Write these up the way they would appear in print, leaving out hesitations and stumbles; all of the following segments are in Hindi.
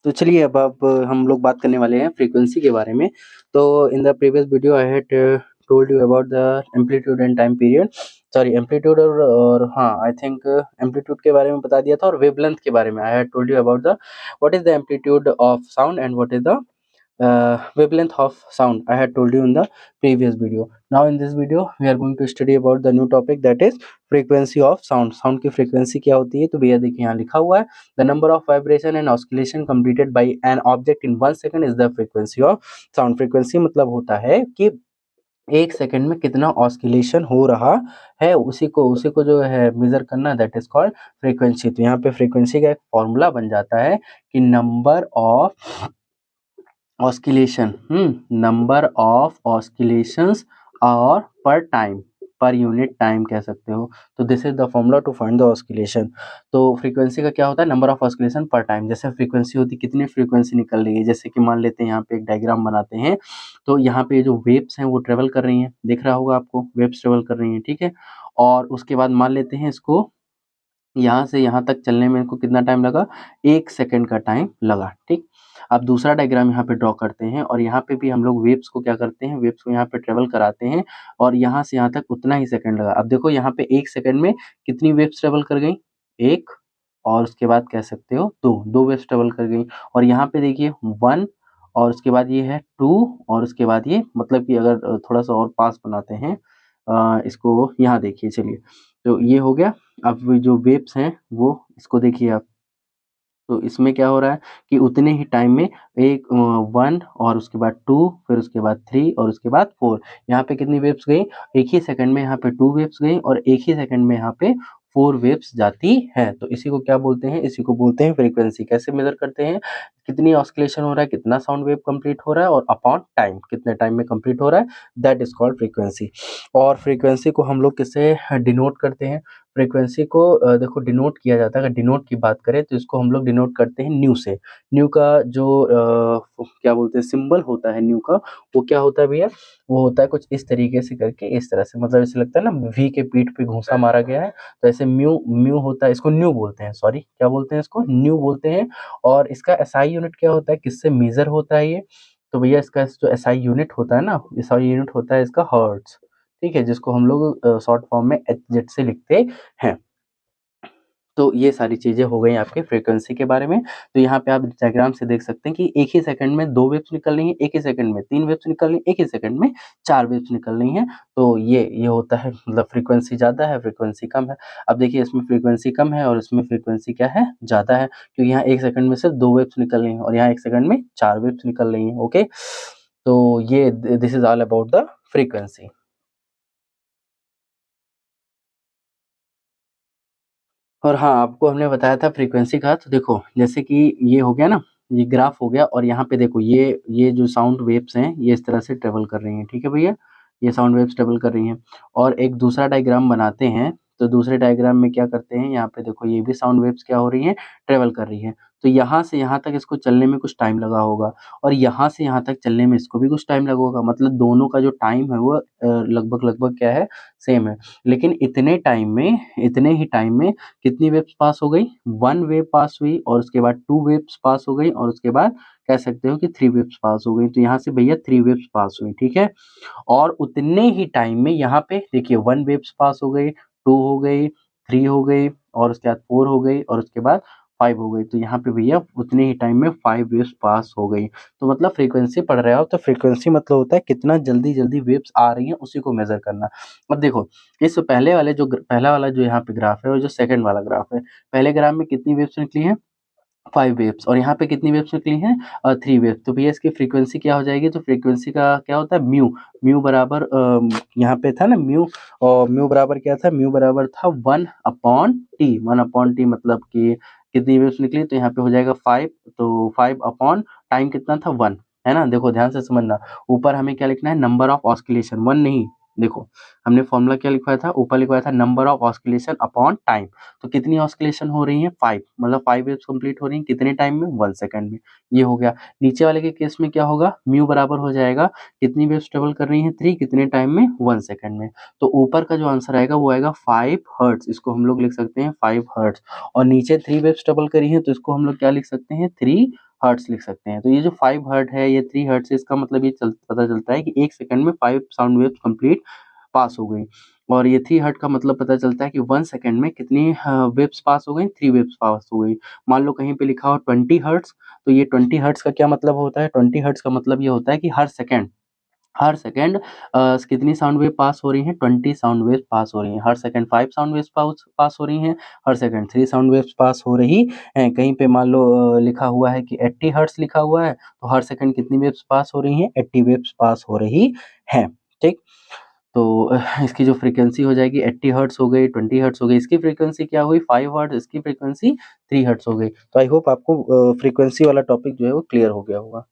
तो चलिए अब हम लोग बात करने वाले हैं फ्रीक्वेंसी के बारे में। तो in the previous video I had told you about the amplitude and time period, sorry amplitude और हाँ आई थिंक एम्पलीट्यूड के बारे में बता दिया था और वेवलेंथ के बारे में I had told you about the what is the amplitude of sound and what is the wavelength of sound I had told you in the previous video. Now in this video we are going to study about the new topic, that is frequency of sound. Sound की frequency क्या होती है? तो भैया देखिए यहाँ लिखा हुआ है the number of vibration and oscillation completed by an object in 1 second is the frequency of sound. frequency मतलब होता है कि एक सेकंड में कितना ऑस्किलेशन हो रहा है, उसी को जो है मेजर करना, दैट इज कॉल्ड फ्रीक्वेंसी। तो यहाँ पे फ्रीक्वेंसी का एक फॉर्मूला बन जाता है कि number of oscillation, number of oscillations और पर टाइम, पर यूनिट टाइम कह सकते हो। तो this is the formula to find the oscillation. तो फ्रीक्वेंसी का क्या होता है? Number of oscillation per time. जैसे फ्रीक्वेंसी होती, कितनी फ्रीक्वेंसी निकल रही है, जैसे कि मान लेते हैं यहाँ पे एक डायग्राम बनाते हैं। तो यहाँ पे जो वेव्स हैं वो ट्रेवल कर रही हैं, दिख रहा होगा आपको, वेव्स ट्रेवल कर रही हैं, ठीक है। और उसके बाद मान लेते हैं इसको यहाँ से यहाँ तक चलने में इनको कितना टाइम लगा? 1 सेकंड का टाइम लगा, ठीक। अब दूसरा डायग्राम यहाँ पे ड्रॉ करते हैं और यहाँ पे भी हम लोग वेव्स को क्या करते हैं, वेव्स को यहाँ पे ट्रेवल कराते हैं और यहाँ से यहाँ तक उतना ही सेकंड लगा। अब देखो यहाँ पे 1 सेकंड में कितनी वेव्स ट्रेवल कर गई? 1, और उसके बाद कह सकते हो 2 वेव्स ट्रेवल कर गई। और यहाँ पे देखिए 1, और उसके बाद ये है 2, और उसके बाद ये, मतलब कि अगर थोड़ा सा और पास बनाते हैं इसको, यहाँ देखिए, चलिए तो ये हो गया। अब जो वेव्स हैं वो इसको देखिए आप, तो इसमें क्या हो रहा है कि उतने ही टाइम में एक 1 और उसके बाद 2, फिर उसके बाद 3 और उसके बाद 4। यहाँ पे कितनी वेव्स गई? एक ही सेकंड में यहाँ पे 2 वेव्स गई और एक ही सेकंड में यहाँ पे 4 वेव्स जाती है। तो इसी को क्या बोलते हैं? इसी को बोलते हैं फ्रीक्वेंसी। कैसे मेजर करते हैं? कितनी ऑस्किलेशन हो रहा है, कितना साउंड वेव कंप्लीट हो रहा है और अपॉन टाइम, कितने टाइम में कंप्लीट हो रहा है, दैट इज कॉल्ड फ्रीक्वेंसी। और फ्रीक्वेंसी को हम लोग किससे डिनोट करते हैं? फ्रीक्वेंसी को देखो डिनोट किया जाता है। अगर डिनोट की बात करें तो इसको हम लोग डिनोट करते हैं न्यू से। न्यू का जो क्या बोलते हैं सिंबल होता है न्यू का, वो क्या होता है भैया? वो होता है कुछ इस तरीके से करके, इस तरह से, मतलब ऐसे लगता है ना वी के पीठ पे घूंसा मारा गया है, तो ऐसे म्यू म्यू होता है। इसको न्यू बोलते हैं, सॉरी क्या बोलते हैं? इसको न्यू बोलते हैं। और इसका एसआई यूनिट क्या होता है, किससे मेजर होता है ये? तो भैया इसका जो एसआई यूनिट होता है ना, एसआई यूनिट होता है इसका हर्ट्ज, ठीक है, जिसको हम लोग शॉर्ट फॉर्म में एचजेड से लिखते हैं। तो ये सारी चीज़ें हो गई आपके फ्रीक्वेंसी के बारे में। तो यहाँ पे आप डायग्राम से देख सकते हैं कि एक ही सेकंड में 2 वेव्स निकल रही हैं, एक ही सेकंड में 3 वेव्स निकल रही हैं, एक ही सेकंड में 4 वेव्स निकल रही हैं। तो ये होता है, मतलब फ्रीक्वेंसी ज़्यादा है, फ्रीक्वेंसी कम है। अब देखिए इसमें फ्रीक्वेंसी कम है और इसमें फ्रीक्वेंसी क्या है? ज़्यादा है, क्योंकि यहाँ 1 सेकंड में सिर्फ 2 वेव्स निकल रही हैं और यहाँ 1 सेकंड में 4 वेव्स निकल रही हैं, ओके। तो ये this is all about the frequency. और हाँ, आपको हमने बताया था फ्रीक्वेंसी का, तो देखो जैसे कि ये हो गया ना, ये ग्राफ हो गया और यहाँ पे देखो ये जो साउंड वेव्स हैं ये इस तरह से ट्रेवल कर रही हैं, ठीक है भैया? ये साउंड वेव्स ट्रेवल कर रही हैं और एक दूसरा डायग्राम बनाते हैं। तो दूसरे डायग्राम में क्या करते हैं, यहाँ पे देखो ये भी साउंड वेव्स क्या हो रही हैं? ट्रेवल कर रही हैं। तो यहाँ से यहाँ तक इसको चलने में कुछ टाइम लगा होगा और यहाँ से यहाँ तक चलने में इसको भी कुछ टाइम लगा होगा, मतलब दोनों का जो टाइम है वो लगभग क्या है? सेम है। लेकिन इतने ही टाइम में कितनी वेव्स पास हो गई? 1 वेव पास हुई और उसके बाद 2 वेव्स पास हो गई और उसके बाद कह सकते हो कि 3 वेव्स पास हो गई। तो यहाँ से भैया 3 वेव्स पास हुई, ठीक है? और उतने ही टाइम में यहाँ पे देखिए 1 वेव्स पास हो गई, 2 हो गई, 3 हो गई और उसके बाद 4 हो गई और उसके बाद 5 हो गई। तो यहाँ पे भैया उतने ही टाइम में 5 वेव्स पास हो गई। तो मतलब फ्रीक्वेंसी पढ़ रहे हो तो फ्रीक्वेंसी मतलब होता है कितना जल्दी-जल्दी वेव्स आ रही हैं, उसी को मेज़र करना। अब देखो इस पहला वाला जो यहाँ पे ग्राफ है और जो सेकंड वाला ग्राफ है, पहले ग्राफ में कितनी वेव्स निकली हैं? 5 वेव्स, और यहाँ पे कितनी वेव्स निकली हैं? 3 वेव्स। तो भैया इसकी फ्रीक्वेंसी क्या हो जाएगी? तो फ्रीक्वेंसी का क्या होता है? म्यू। म्यू बराबर यहाँ पे था ना म्यू, और म्यू बराबर क्या था? म्यू बराबर था 1/t। 1/t मतलब कि कितनी वेव्स निकली? तो यहाँ पे हो जाएगा 5, तो 5 अपॉन टाइम कितना था? 1, है ना? देखो ध्यान से समझना। ऊपर हमें क्या लिखना है? नंबर ऑफ ऑस्किलेशन, 1 नहीं। देखो हमने फॉर्मूला क्या लिखवाया था? ऊपर लिखवाया था number of oscillation upon time. तो कितनी ऑस्किलेशन हो रही है? 5, मतलब 5 वेव्स कंप्लीट हो रही हैं कितने टाइम में? 1 सेकंड में। ये हो गया। नीचे वाले के केस में क्या होगा? म्यू बराबर हो जाएगा कितनी वेव्स ट्रेवल कर रही हैं? 3, कितने टाइम में? 1 सेकंड में। तो ऊपर का जो आंसर आएगा वो आएगा 5 हर्ट्ज। इसको हम लोग लिख सकते हैं 5 हर्ट्ज। और नीचे 3 वेव्स ट्रेवल करी हैं तो इसको हम लोग क्या लिख सकते हैं? 3 हर्ट्स लिख सकते हैं। तो ये जो 5 हर्ट है, ये 3 हर्ट्स है, इसका मतलब ये पता चलता है कि 1 सेकंड में 5 साउंड वेव्स कंप्लीट पास हो गई। और ये 3 हर्ट का मतलब पता चलता है कि 1 सेकंड में कितनी वेव्स पास हो गई, 3 वेव्स पास हो गई। मान लो कहीं पे लिखा हो 20 हर्ट्स, तो ये 20 हर्ट्स का क्या मतलब होता है? 20 हर्ट्स का मतलब ये होता है कि हर सेकंड कितनी साउंड वेव पास हो रही हैं? 20 साउंड वेव पास हो रही हैं। हर सेकंड 5 साउंड वेव्स पास हो रही हैं, हर सेकंड 3 साउंड वेव्स पास हो रही हैं। कहीं पे मान लो लिखा हुआ है कि 80 हर्ट्ज लिखा हुआ है, तो हर सेकंड कितनी वेव्स पास हो रही हैं? 80 वेव्स पास हो रही हैं, ठीक? तो इसकी जो फ्रीक्वेंसी हो जाएगी 80 हर्ट्ज हो गई, 20 हर्ट्ज हो गई, इसकी फ्रीक्वेंसी क्या हुई? 5 हर्ट्ज, इसकी फ्रीक्वेंसी 3 हर्ट्ज हो गई। तो आई होप आपको फ्रीक्वेंसी वाला टॉपिक जो है वो क्लियर हो गया होगा।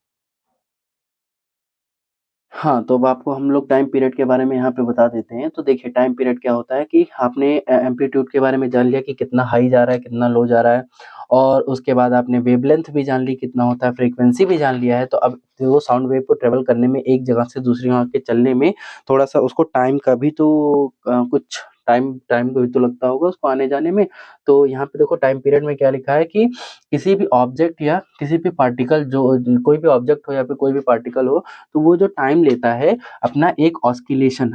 हाँ, तो अब आपको हम लोग टाइम पीरियड के बारे में यहाँ पे बता देते हैं। तो देखिए टाइम पीरियड क्या होता है कि आपने एम्पलीट्यूड के बारे में जान लिया कि कितना हाई जा रहा है, कितना लो जा रहा है, और उसके बाद आपने वेवलेंथ भी जान ली कितना होता है, फ्रीक्वेंसी भी जान लिया है। तो अब जो वो साउंड वेव को ट्रैवल करने में, एक जगह से दूसरी जगह के चलने में थोड़ा-सा उसको टाइम का भी तो कुछ टाइम टाइम को भी तो लगता होगा उसको आने-जाने में। तो यहाँ पे देखो टाइम पीरियड में क्या लिखा है कि किसी भी ऑब्जेक्ट या किसी भी पार्टिकल जो कोई भी ऑब्जेक्ट हो या फिर कोई भी पार्टिकल हो, तो वो जो टाइम लेता है अपना एक ऑस्किलेशन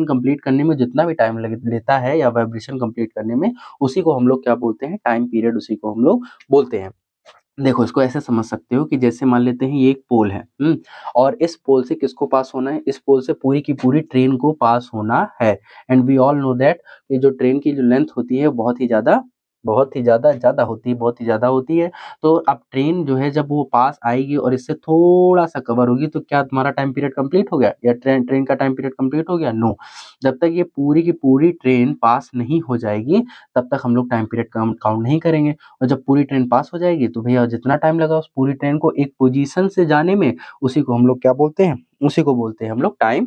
कंप्लीट करने में जितना भी टाइम लेता है या वाइब्रेशन कंप्लीट करने में, उसी को हम लोग क्या बोलते हैं? टाइम पीरियड, उसी को हम लोग बोलते हैं। देखो इसको ऐसे समझ सकते हो कि जैसे मान लेते हैं ये एक पोल है, और इस पोल से किसको पास होना है? इस पोल से पूरी की पूरी ट्रेन को पास होना है। And we all know that ये जो ट्रेन की जो लेंथ होती है बहुत ही ज़्यादा होती है। तो अब ट्रेन जो है जब वो पास आएगी और इससे थोड़ा-सा कवर होगी, तो क्या तुम्हारा टाइम पीरियड कंप्लीट हो गया? या ट्रेन ट्रेन का टाइम पीरियड कंप्लीट हो गया? नो। जब तक ये पूरी की पूरी ट्रेन पास नहीं हो जाएगी, तब तक हम लोग टाइम पीरियड काउंट नहीं करेंगे। और जब पूरी ट्रेन पास हो जाएगी, तो भैया जितना टाइम लगा उस पूरी ट्रेन को एक पोजीशन से जाने में, उसी को हम लोग क्या बोलते हैं? उसी को बोलते हैं हम लोग टाइम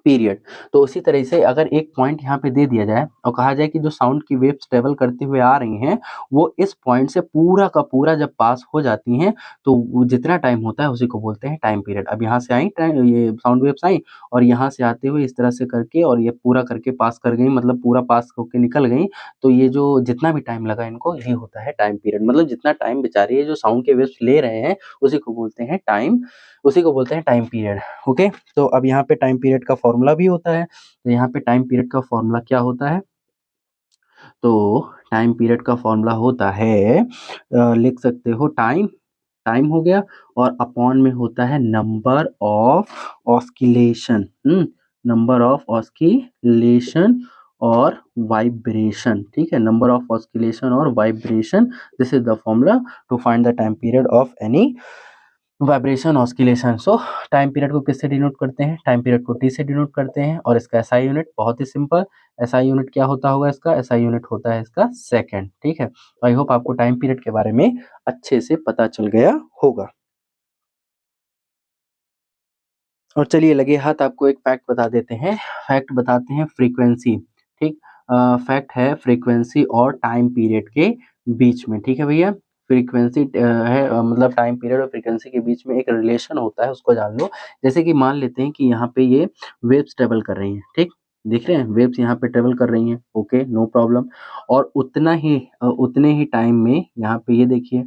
पीरियड। तो उसी तरह से अगर एक पॉइंट यहाँ पे दे दिया जाए और कहा जाए कि जो साउंड की वेव्स ट्रेवल करते हुए आ रही हैं, वो इस पॉइंट से पूरा का पूरा जब पास हो जाती हैं, तो वो जितना टाइम होता है उसी को बोलते हैं टाइम पीरियड। अब यहाँ से आई ये साउंड वेव्स आई और यहाँ से आते हुए इस तरह से करके और ये पूरा करके पास कर गई, मतलब पूरा पास होके निकल गई। तो ये जो जितना भी टाइम लगा इनको, ये होता है टाइम पीरियड। मतलब जितना टाइम बेचारे ये जो साउंड के वेव्स ले रहे हैं, उसी को बोलते हैं टाइम पीरियड। ओके, तो अब यहाँ पे टाइम पीरियड का फॉर्मूला भी होता है। तो यहाँ पे टाइम पीरियड का फॉर्मूला क्या होता है? तो टाइम पीरियड का फॉर्मूला होता है, लिख सकते हो टाइम, टाइम हो गया, और अपॉन में होता है number of oscillation, number of oscillation और वाइब्रेशन। ठीक है, नंबर ऑफ ऑस्किलेशन और vibration, this is the formula to find the time period of any vibration oscillation. So time period को किससे डिनोट करते हैं? टाइम पीरियड को टी से डिनोट करते हैं। और इसका एसआई यूनिट बहुत ही सिंपल, एसआई यूनिट क्या होता होगा इसका? एसआई यूनिट होता है इसका सेकंड। ठीक है, आई होप आपको टाइम पीरियड के बारे में अच्छे से पता चल गया होगा। और चलिए लगे हाथ आपको एक फैक्ट बता देते हैं। फैक्ट बताते हैं फ्रीक्वेंसी। ठीक, फैक्ट है फ्रीक्वेंसी और टाइम पीरियड के बीच में। ठीक है भैया, फ्रीक्वेंसी है मतलब टाइम पीरियड और फ्रीक्वेंसी के बीच में एक रिलेशन होता है, उसको जान लो। जैसे कि मान लेते हैं कि यहाँ पे ये वेव्स ट्रेवल कर रही हैं, ठीक, दिख रहे हैं वेव्स यहाँ पे ट्रेवल कर रही हैं, ओके नो प्रॉब्लम। और उतने ही टाइम में यहाँ पे ये देखिए,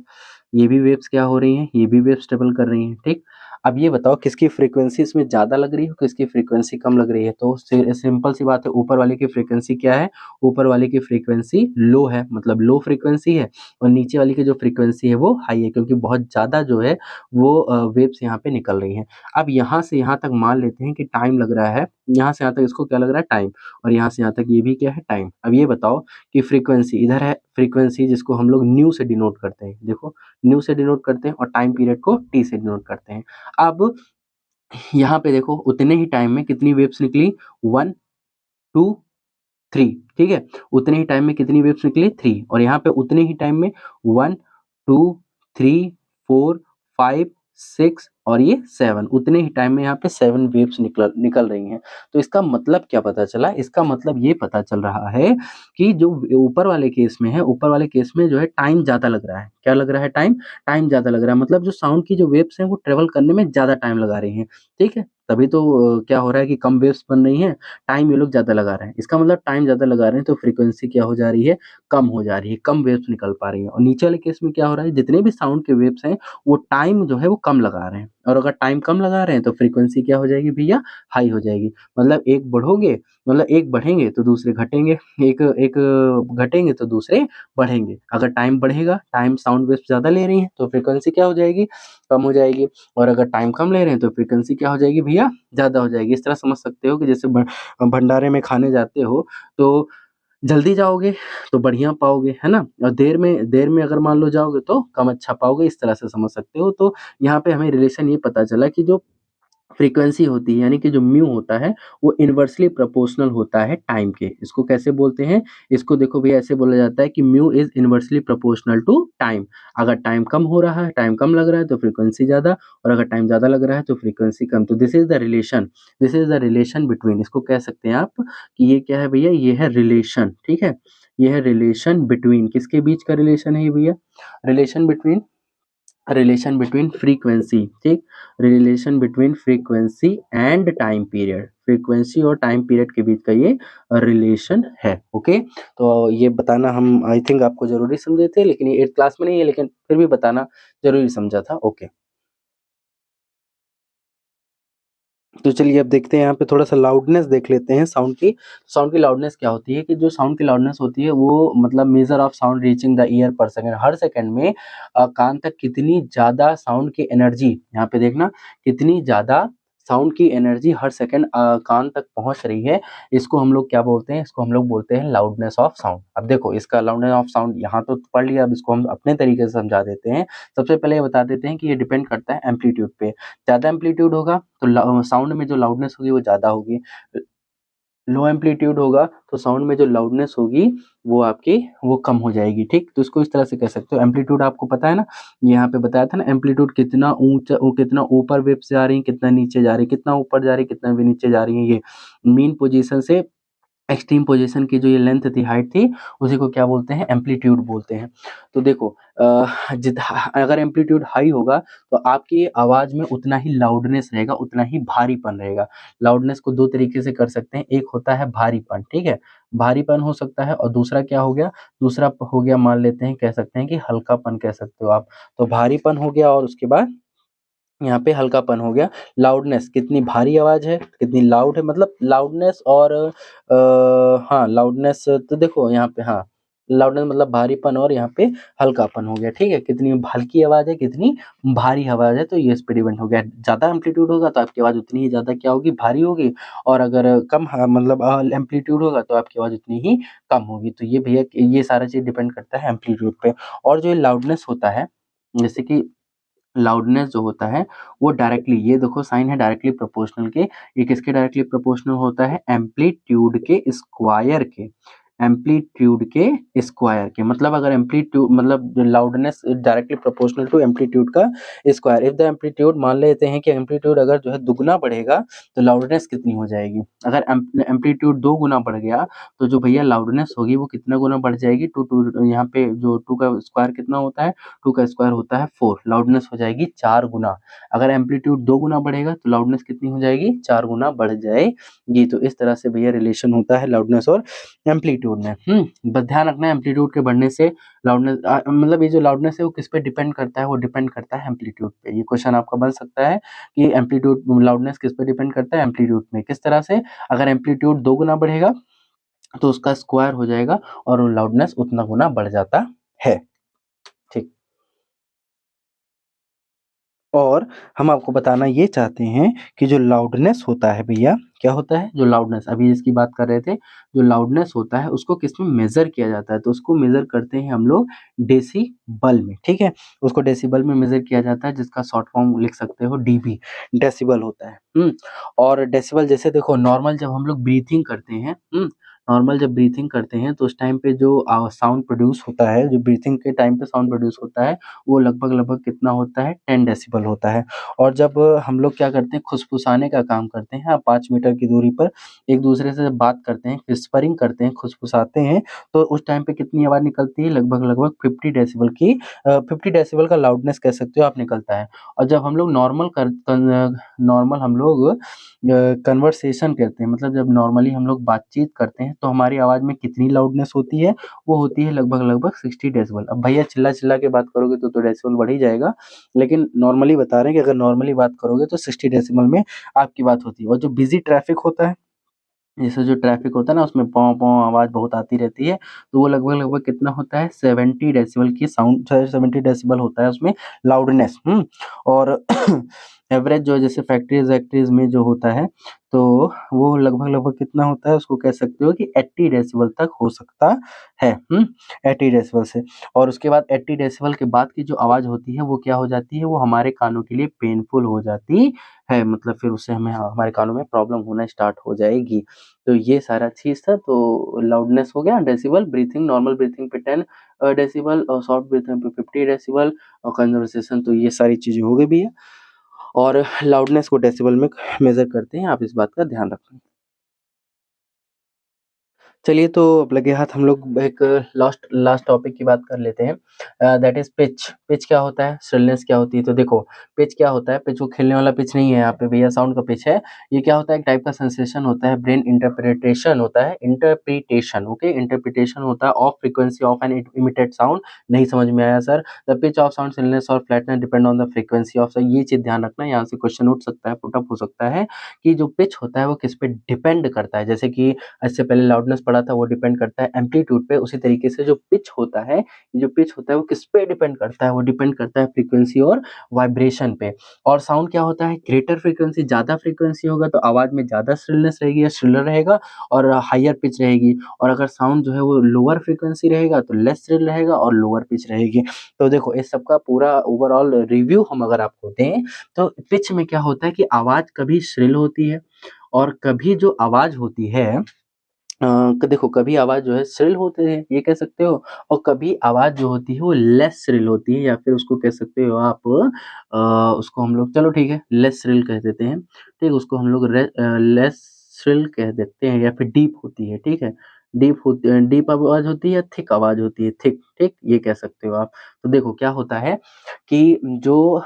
ये भी वेव्स क्या हो रही हैं? ये भी वेव्स ट्रेवल कर रही हैं, ठीक। अब ये बताओ किसकी फ्रीक्वेंसी इसमें ज़्यादा लग रही है, किसकी फ्रीक्वेंसी कम लग रही है? तो सिंपल सी बात है, ऊपर वाले की फ्रीक्वेंसी क्या है? ऊपर वाले की फ्रीक्वेंसी लो है, मतलब लो फ्रीक्वेंसी है, और नीचे वाली की जो फ्रीक्वेंसी है वो हाई है, क्योंकि बहुत ज़्यादा जो है वो वेव्स यहाँ पे निकल रही हैं। अब यहाँ से यहाँ तक मान लेते हैं कि टाइम लग रहा है, यहाँ से यहाँ तक इसको क्या लग रहा है? टाइम। और यहाँ से यहाँ तक ये भी क्या है? टाइम। अब ये बताओ कि फ्रीक्वेंसी इधर है, फ्रीक्वेंसी जिसको हम लोग न्यू से डिनोट करते हैं, देखो न्यू से डिनोट करते हैं, और टाइम पीरियड को टी से डिनोट करते हैं। अब यहाँ पे देखो उतने ही टाइम में कितनी वेव्स निकली? 1, 2, 3, ठीक है? उतने ही टाइम में कितनी वेव्स निकली? 3। और यहाँ पे उतने ही टाइम में 1, 2, 3, 4, 5, 6 और ये 7, उतने ही टाइम में यहाँ पे 7 वेव्स निकल रही हैं। तो इसका मतलब क्या पता चला? इसका मतलब ये पता चल रहा है कि जो ऊपर वाले केस में है, ऊपर वाले केस में जो है टाइम ज़्यादा लग रहा है। क्या लग रहा है? टाइम ज़्यादा लग रहा है, मतलब जो साउंड की जो वेव्स हैं वो ट्रेवल करने में ज़्यादा टाइम लगा रही हैं, ठीक है? तभी तो क्या हो रहा है कि कम वेव्स बन रही हैं, टाइम ये लोग ज़्यादा लगा रहे हैं। इसका मतलब टाइम ज़्यादा लगा रहे हैं तो फ्रीक्वेंसी क्या हो जा रही है, कम हो जा रही है, कम वेव्स निकल पा रही हैं। और नीचे वाले केस में क्या हो रहा है, जितने भी साउंड के वेव्स हैं वो टाइम जो है वो कम लगा रहे हैं, और अगर टाइम कम लगा रहे हैं तो फ्रीक्वेंसी क्या हो जाएगी भैया, हाई हो जाएगी। मतलब एक बढ़ोगे, मतलब एक बढ़ेंगे तो दूसरे घटेंगे, एक एक घटेंगे तो दूसरे बढ़ेंगे। अगर टाइम बढ़ेगा, टाइम साउंड वेव्स ज़्यादा ले रही हैं तो फ्रीक्वेंसी क्या हो जाएगी, कम हो जाएगी। और अगर टाइम कम ले रहे हैं तो फ्रीक्वेंसी क्या हो जाएगी भैया, ज़्यादा हो जाएगी। इस तरह समझ सकते हो कि जैसे भंडारे में खाने जाते हो तो जल्दी जाओगे तो बढ़िया पाओगे, है ना? और देर में अगर मान लो जाओगे तो कम अच्छा पाओगे, इस तरह से समझ सकते हो। तो यहाँ पे हमें रिलेशन ये पता चला कि जो फ्रीक्वेंसी होती है, यानी कि जो म्यू होता है वो इनवर्सली प्रोपोर्शनल होता है टाइम के। इसको कैसे बोलते हैं, इसको देखो भैया ऐसे बोला जाता है कि mu is inversely proportional to time. अगर टाइम कम हो रहा है, टाइम कम लग रहा है तो फ्रीक्वेंसी ज़्यादा, और अगर टाइम ज़्यादा लग रहा है तो फ्रीक्वेंसी कम। तो this is the relation between, इसको कह सकते हैं आप कि ये क्या है भैया, ये है रिलेशन, ठीक है। ये है रिलेशन बिटवीन, किसके बीच का रिलेशन है ये भैया, रिलेशन बिटवीन फ्रीक्वेंसी, ठीक, relation between frequency and time period, frequency और टाइम पीरियड के बीच का ये रिलेशन है। ओके, तो ये बताना हम आई थिंक आपको जरूरी समझे थे, लेकिन ये 8th क्लास में नहीं है, लेकिन फिर भी बताना जरूरी समझा था। ओके, तो चलिए अब देखते हैं, यहाँ पे थोड़ा सा लाउडनेस देख लेते हैं साउंड की। साउंड की लाउडनेस क्या होती है कि जो साउंड की लाउडनेस होती है वो मतलब measure of sound reaching the year पर सेकंड, हर सेकंड में कान तक कितनी ज़्यादा साउंड की एनर्जी, यहाँ पे देखना, कितनी ज़्यादा साउंड की एनर्जी हर सेकंड कान तक पहुंच रही है, इसको हम लोग क्या बोलते हैं, इसको हम लोग बोलते हैं लाउडनेस ऑफ साउंड। अब देखो इसका लाउडनेस ऑफ साउंड यहाँ तो पढ़ लिया, अब इसको हम अपने तरीके से समझा देते हैं। सबसे पहले ये बता देते हैं कि ये डिपेंड करता है एम्पलीट्यूड पे। ज़्यादा एम्पलीट्यूड होगा तो साउंड में जो लाउडनेस होगी वो ज़्यादा होगी, लो एम्पलीट्यूड होगा तो साउंड में जो लाउडनेस होगी वो आपकी वो कम हो जाएगी, ठीक। तो इसको इस तरह से कह सकते हो। एम्पलीट्यूड आपको पता है ना, यहाँ पे बताया था ना, एम्पलीट्यूड कितना ऊंचा, कितना ऊपर वेव्स जा रही है, कितना नीचे जा रही है, कितना ऊपर जा रही है, कितना भी नीचे जा रही है, ये मीन पोजीशन से एक्सट्रीम पोजीशन की जो ये लेंथ थी, हाइट थी, उसी को क्या बोलते हैं, एम्पलीट्यूड बोलते हैं। तो देखो अगर एम्पलीट्यूड हाई होगा तो आपकी आवाज़ में उतना ही लाउडनेस रहेगा, उतना ही भारीपन रहेगा। लाउडनेस को दो तरीके से कर सकते हैं, एक होता है भारीपन, ठीक है, भारीपन हो सकता है, और दूसरा क्या हो गया, दूसरा हो गया, मान लेते हैं, कह सकते हैं कि हल्कापन कह सकते हो आप। तो भारीपन हो गया और उसके बाद यहाँ पे हल्कापन हो गया। लाउडनेस, कितनी भारी आवाज़ है, कितनी लाउड है, मतलब लाउडनेस और हाँ, लाउडनेस तो देखो यहाँ पे, हाँ, लाउडनेस मतलब भारीपन, और यहाँ पे हल्कापन हो गया, ठीक है। कितनी हल्की आवाज़ है, कितनी भारी आवाज़ है, तो ये इस पे डिपेंड हो गया। ज़्यादा एम्पलीट्यूड होगा तो आपकी आवाज़ उतनी ही ज़्यादा क्या होगी, भारी होगी, और अगर कम मतलब एम्पलीट्यूड होगा तो आपकी आवाज़ उतनी ही कम होगी। तो ये भैया ये सारा चीज़ डिपेंड करता है एम्पलीट्यूड पे। और जो ये लाउडनेस होता है, जैसे कि लाउडनेस जो होता है वो डायरेक्टली, ये देखो साइन है डायरेक्टली प्रोपोर्शनल के, ये किसके डायरेक्टली प्रोपोर्शनल होता है, एम्पलीट्यूड के स्क्वायर के, एम्पलीट्यूड के स्क्वायर के। मतलब अगर एम्पलीट्यूड मतलब loudness directly proportional to amplitude का स्क्वायर। इफ द एम्पलीट्यूड, मान लेते हैं कि एम्पलीट्यूड अगर जो है दुगना बढ़ेगा तो लाउडनेस कितनी हो जाएगी, अगर एम्पलीट्यूड दो गुना बढ़ गया तो जो भैया लाउडनेस होगी वो कितना गुना बढ़ जाएगी, टू टू, यहाँ पे जो टू का स्क्वायर कितना होता है, 2 का स्क्वायर होता है 4, लाउडनेस हो जाएगी 4 गुना। अगर एम्पलीट्यूड 2 गुना बढ़ेगा तो लाउडनेस कितनी हो जाएगी, 4 गुना बढ़ जाएगी। तो इस तरह से भैया रिलेशन होता है लाउडनेस और एम्पलीट्यूड में। बस ध्यान रखना है एम्पलीट्यूड के बढ़ने से लाउडनेस मतलब ये जो लाउडनेस है वो किस पे डिपेंड करता है, वो डिपेंड करता है एम्पलीट्यूड पे। ये क्वेश्चन आपका बन सकता है कि एम्पलीट्यूड लाउडनेस किस पे डिपेंड करता है, एम्पलीट्यूड में। किस तरह से, अगर एम्पलीट्यूड 2 गुना बढ़ेगा तो उसका स्क्वायर हो जाएगा और लाउडनेस उतना गुना बढ़ जाता है, ठीक। और हम आपको बताना ये चाहते हैं कि जो लाउडनेस होता है भैया, क्या होता है, जो लाउडनेस अभी जिसकी बात कर रहे थे, जो लाउडनेस होता है उसको किसमें मेज़र किया जाता है, तो उसको मेज़र करते हैं हम लोग डेसिबल में, ठीक है। उसको डेसिबल में मेज़र किया जाता है, जिसका शॉर्ट फॉर्म लिख सकते हो डीबी, डेसिबल होता है। और डेसिबल जैसे देखो नॉर्मल जब हम लोग ब्रीथिंग करते हैं, नॉर्मल जब ब्रीथिंग करते हैं तो उस टाइम पे जो साउंड प्रोड्यूस होता है, जो ब्रीथिंग के टाइम पे साउंड प्रोड्यूस होता है, वो लगभग कितना होता है 10 डेसिबल होता है। और जब हम लोग क्या करते हैं, फुसफुसाने का काम करते हैं 5 मीटर की दूरी पर एक दूसरे से जब बात करते हैं, विस्परिंग करते हैं, फुसफुसाते हैं, तो उस टाइम पे कितनी आवाज़ निकलती है, लगभग 50 डेसिबल की 50 डेसिबल का लाउडनेस कह सकते हो आप निकलता है। और जब हम लोग नॉर्मल हम लोग कन्वर्सेशन करते हैं, मतलब जब नॉर्मली हम लोग बातचीत करते हैं, तो हमारी आवाज़ में कितनी लाउडनेस होती है, वो होती है लगभग 60 डेसिबल। अब भैया चिल्ला-चिल्ला के बात करोगे तो डेसिबल बढ़ ही जाएगा, लेकिन नॉर्मली बता रहे हैं कि अगर नॉर्मली बात करोगे तो 60 डेसिबल में आपकी बात होती है। और जो बिज़ी ट्रैफ़िक होता है, जैसे जो ट्रैफ़िक होता है ना, उसमें पों-पों आवाज़ बहुत आती रहती है, तो वो लगभग कितना होता है 70 डेसिबल की साउंड 70 डेसिबल होता है उसमें लाउडनेस। और एवरेज जो है जैसे फैक्ट्रीज़-वैक्ट्रीज़ में जो होता है, तो वो लगभग कितना होता है, उसको कह सकते हो कि 80 डेसिबल तक हो सकता है। 80 डेसिबल से। और उसके बाद 80 डेसिबल के बाद की जो आवाज़ होती है, वो क्या हो जाती है, वो हमारे कानों के लिए पेनफुल हो जाती है, मतलब फिर उससे हमें हमारे कानों में प्रॉब्लम होना स्टार्ट हो जाएगी। तो ये सारा चीज़ था, तो लाउडनेस हो गया, डेसिबल, ब्रीथिंग, नॉर्मल ब्रीथिंग पे 10 डेसिबल और सॉफ्ट ब्रीथिंग पे 50 डेसिबल और कन्वर्सेशन, तो ये सारी चीज़ें हो गई भैया। और लाउडनेस को डेसिबल में मेज़र करते हैं, आप इस बात का ध्यान रखें। चलिए, तो अब लगे हाथ हम लोग एक लास्ट लास्ट टॉपिक की बात कर लेते हैं, दैट इज़ पिच। पिच क्या होता है, श्रिलनेस क्या होती है? तो देखो, पिच क्या होता है, पिच वो खेलने वाला पिच नहीं है यहाँ पे भैया, साउंड का पिच है। ये क्या होता है, एक टाइप का सेंसेशन होता है, ब्रेन इंटरप्रिटेशन होता है, इंटरप्रिटेशन, ओके, इंटरप्रिटेशन होता है of frequency of an emitted sound. नहीं समझ में आया sir? The pitch of sound shrillness और flatness depend on the frequency of, ये चीज़ ध्यान रखना, यहाँ से क्वेश्चन उठ सकता है, पुट अप हो सकता है कि जो पिच होता है वो किस पे डिपेंड करता है। जैसे कि इससे पहले लाउडनेस पढ़ा था, वो डिपेंड करता है एम्पलीट्यूड पे, उसी तरीके से जो पिच होता है, ये जो पिच होता है वो किस पे डिपेंड करता है, वो डिपेंड करता है फ्रीक्वेंसी और वाइब्रेशन पे। और साउंड क्या होता है, ग्रेटर फ्रीक्वेंसी, ज़्यादा फ्रीक्वेंसी होगा तो आवाज़ में ज़्यादा श्रिलनेस रहेगी या श्रिलर रहेगा और हायर पिच रहेगी, और अगर साउंड जो है वो लोअर फ्रीक्वेंसी रहेगा तो लेस श्रिल रहेगा और लोअर पिच रहेगी। तो देखो, इस सब का पूरा ओवरऑल रिव्यू हम अगर आपको दें, तो पिच में क्या होता है कि आवाज़ कभी श्रिल होती है और कभी जो आवाज़ होती है, देखो, कभी आवाज़ जो है श्रिल होती है, ये कह सकते हो, और कभी आवाज़ जो होती है वो लेस श्रिल होती है, या फिर उसको कह सकते हो आप, उसको हम लोग, चलो ठीक है, लेस श्रिल कह देते हैं, ठीक, उसको हम लोग लेस श्रिल कह देते हैं, या फिर डीप होती है, ठीक है। डीप आवाज़ होती है, थिक आवाज़ होती है, थिक, ठीक, ये कह सकते हो आप। तो देखो क्या होता है कि जो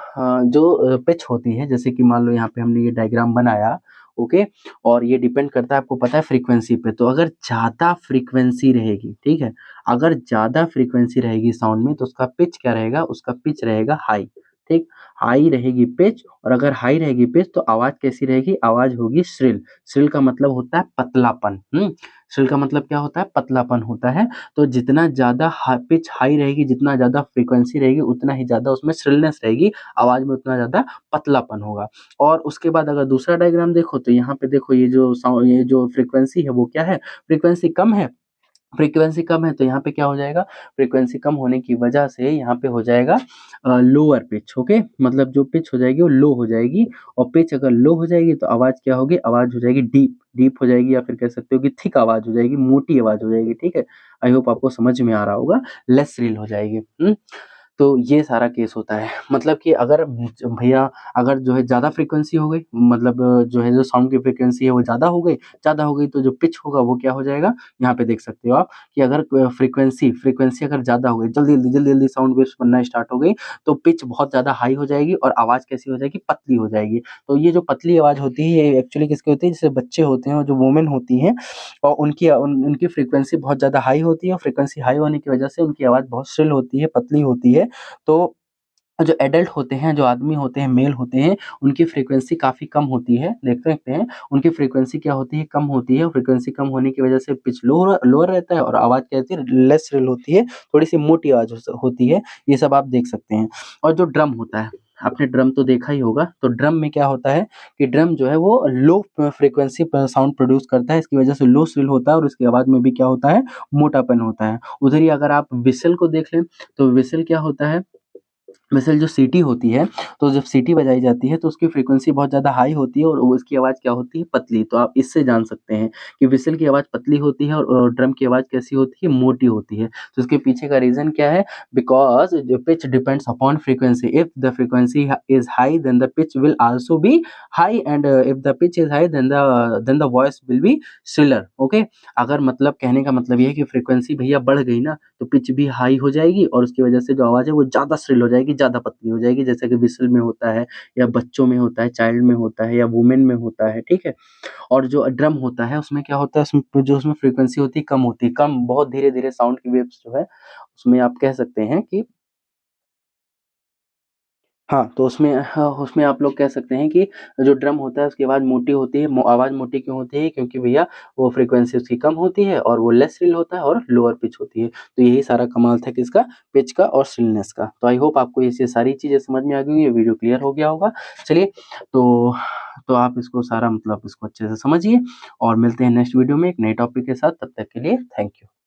पिच होती है, जैसे कि मान लो यहाँ पे हमने ये डायग्राम बनाया, ओके, और ये डिपेंड करता है, आपको पता है, फ्रीक्वेंसी पे। तो अगर ज़्यादा फ्रीक्वेंसी रहेगी, ठीक है, अगर ज़्यादा फ्रीक्वेंसी रहेगी साउंड में, तो उसका पिच क्या रहेगा, उसका पिच रहेगा हाई, ठीक, हाई रहेगी पिच। और अगर हाई रहेगी पिच तो आवाज़ कैसी रहेगी, आवाज़ होगी श्रिल। श्रिल का मतलब होता है पतलापन, श्रिल का मतलब क्या होता है, पतलापन होता है। तो जितना ज़्यादा पिच हाई रहेगी, जितना ज़्यादा फ्रीक्वेंसी रहेगी, उतना ही ज़्यादा उसमें श्रिलनेस रहेगी, आवाज़ में उतना ज़्यादा पतलापन होगा। और उसके बाद अगर दूसरा डायग्राम देखो, तो यहाँ पे देखो, ये जो फ्रीक्वेंसी है वो क्या है, फ्रीक्वेंसी कम है। फ्रीक्वेंसी कम है तो यहाँ पे क्या हो जाएगा, फ्रीक्वेंसी कम होने की वजह से यहाँ पे हो जाएगा लोअर पिच, ओके, मतलब जो पिच हो जाएगी वो लो हो जाएगी। और पिच अगर लो हो जाएगी तो आवाज़ क्या होगी, आवाज़ हो जाएगी डीप, डीप हो जाएगी, या फिर कह सकते हो कि थिक आवाज़ हो जाएगी, मोटी आवाज़ हो जाएगी, ठीक है। आई होप आपको समझ में आ रहा होगा, लेस रील हो जाएगी। तो ये सारा केस होता है, मतलब कि अगर भैया, अगर जो है ज़्यादा फ्रीक्वेंसी हो गई, मतलब जो है जो साउंड की फ्रीक्वेंसी है वो ज़्यादा हो गई तो जो पिच होगा वो क्या हो जाएगा, यहाँ पे देख सकते हो आप कि अगर फ्रीक्वेंसी अगर ज़्यादा हो गई, जल्दी-जल्दी साउंड वेव्स बनना स्टार्ट हो गई, तो पिच बहुत ज़्यादा हाई हो जाएगी और आवाज़ कैसी हो जाएगी, पतली हो जाएगी। तो ये जो पतली आवाज़ होती है, ये एक्चुअली किसकी होती है, जैसे बच्चे होते हैं और जो वुमेन होती हैं, और उनकी फ्रीक्वेंसी बहुत ज़्यादा हाई होती है, और फ्रीक्वेंसी हाई होने की वजह से उनकी आवाज़ बहुत श्रिल होती है, पतली होती है। तो जो एडल्ट होते हैं, जो आदमी होते हैं, मेल होते हैं, उनकी फ्रीक्वेंसी काफ़ी कम होती है, देख सकते हैं, उनकी फ्रीक्वेंसी क्या होती है, कम होती है, और फ्रीक्वेंसी कम होने की वजह से पिच लोअर रहता है और आवाज़ क्या होती है, लेस श्रिल होती है, थोड़ी-सी मोटी आवाज़ होती है, ये सब आप देख सकते हैं। और जो ड्रम होता है, आपने ड्रम तो देखा ही होगा, तो ड्रम में क्या होता है कि ड्रम जो है वो लो फ्रीक्वेंसी पर साउंड प्रोड्यूस करता है, इसकी वजह से लो श्रिल होता है, और उसकी आवाज़ में भी क्या होता है, मोटापन होता है। उधर ही अगर आप व्हिसल को देख लें, तो व्हिसल क्या होता है, विसल जो सीटी होती है, तो जब सीटी बजाई जाती है तो उसकी फ्रीक्वेंसी बहुत ज़्यादा हाई होती है और उसकी आवाज़ क्या होती है, पतली। तो आप इससे जान सकते हैं कि विसल की आवाज़ पतली होती है और ड्रम की आवाज़ कैसी होती है, मोटी होती है। तो इसके पीछे का रीज़न क्या है? Because the pitch depends upon frequency. If the frequency is high then the pitch will also be high and if the pitch is high then the voice will be shriller, okay. अगर मतलब कहने का मतलब ये है कि फ्रीक्वेंसी भैया बढ़ गई ना, तो पिच भी हाई हो जाएगी और उसकी वजह से जो आवाज़ है वो ज़्यादा श्रिल हो जाएगी, ज़्यादा पतली हो जाएगी, जैसे कि व्हिसल में होता है या बच्चों में होता है, चाइल्ड में होता है या वुमेन में होता है, ठीक है? और जो ड्रम होता है उसमें क्या होता है, उसमें फ्रीक्वेंसी होती है कम होती है, कम बहुत धीरे-धीरे साउंड की वेव्स जो है उसमें आप कह सकते हैं कि हाँ, तो उसमें आप लोग कह सकते हैं कि जो ड्रम होता है उसकी आवाज़ मोटी होती है। आवाज़ मोटी क्यों होती है? क्योंकि भैया वो फ्रीक्वेंसी उसकी कम होती है और वो लेस श्रिल होता है और लोअर पिच होती है। तो यही सारा कमाल था किसका? पिच का और श्रिलनेस का। तो आई होप आपको ये सारी चीज़ें समझ में आ गई होंगी, ये वीडियो क्लियर हो गया होगा। चलिए, तो आप इसको सारा मतलब इसको अच्छे से समझिए और मिलते हैं नेक्स्ट वीडियो में एक नए टॉपिक के साथ। तब तक के लिए थैंक यू।